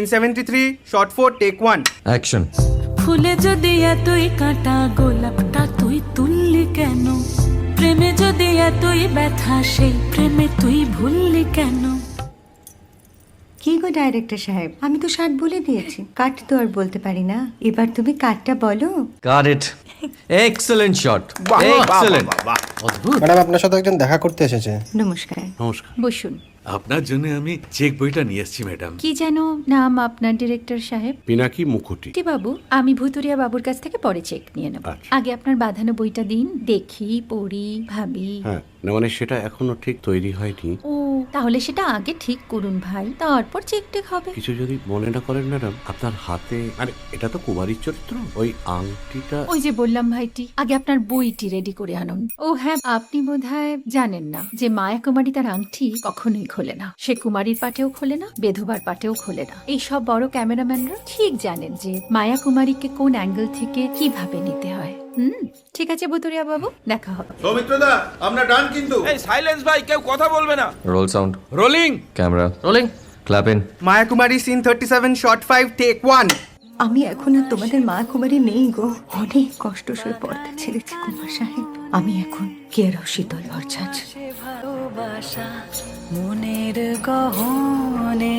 73 shot 4 take 1 action. ফুলে যদি এতই কাঁটা গোলাপটা তুই তুললি কেন? প্রেমে যদি এতই ব্যথা সেই প্রেমে তুই ভুললি কেন? কি গো ডাইরেক্টর সাহেব, আমি তো 60 বলে দিয়েছি, কাট তো আর বলতে পারি না। এবার তুমি কাটটা বলো। Got it. Excellent shot, excellent. Madam আপনার সাথে একজন দেখা করতে এসেছে। নমস্কার। নমস্কার। বসুন। আপনার জন্য আমি চেক বইটা নিয়ে এসেছি ম্যাডাম। কি যেন নাম আপনার ডিরেক্টর সাহেব? পিনাকি মুখোটি। বাবু, আমি ভুতুরিয়া বাবুর কাছ থেকে পরে চেক নিয়ে নেব। আচ্ছা। আগে আপনার বাঁধানো বইটা দিন, দেখি, পড়ি, ভাবি। হ্যাঁ, না মানে সেটা এখনো ঠিক তৈরি হয়নি। ও, তাহলে সেটা আগে ঠিক করুন ভাই, তারপর চেক টেক হবে। কিছু যদি মনে না করেন ম্যাডাম, আপনার হাতে, আরে এটা তো কুমারীর চরিত্র, ওই আংটিটা। ওই যে বললাম ভাইটি, আগে আপনার বইটি রেডি করে আনুন। ও হ্যাঁ, আপনি বোধহয় জানেন না যে মায়া কুমারী তার আংটি কখনোই খোলে না। সে কুমারীর পাটেও খোলে না, বেধবার পাটেও খোলে না। এই সব বড় ক্যামেরাম্যানরা ঠিক জানেন যে মায়া কুমারীকে কোন অ্যাঙ্গেল থেকে কিভাবে নিতে হয়। ঠিক আছে ভুতুরিয়া বাবু, দেখা হবে। সৌমিত্রদা আমরা ডান কিন্তু। এই সাইলেন্স ভাই, কেউ কথা বলবে না। Roll sound, rolling. Camera rolling, clap in. Maya Kumari scene 37 shot 5 take 1 আমি এখন আর তোমাদের মা কুমারী নেই গো, অনেক কষ্ট সয়ে পর্দা ছেড়েছি কুমার সাহেব। আমি এখন কেরও শীতল ভরছাছ। ভালোবাসা মনের গহনে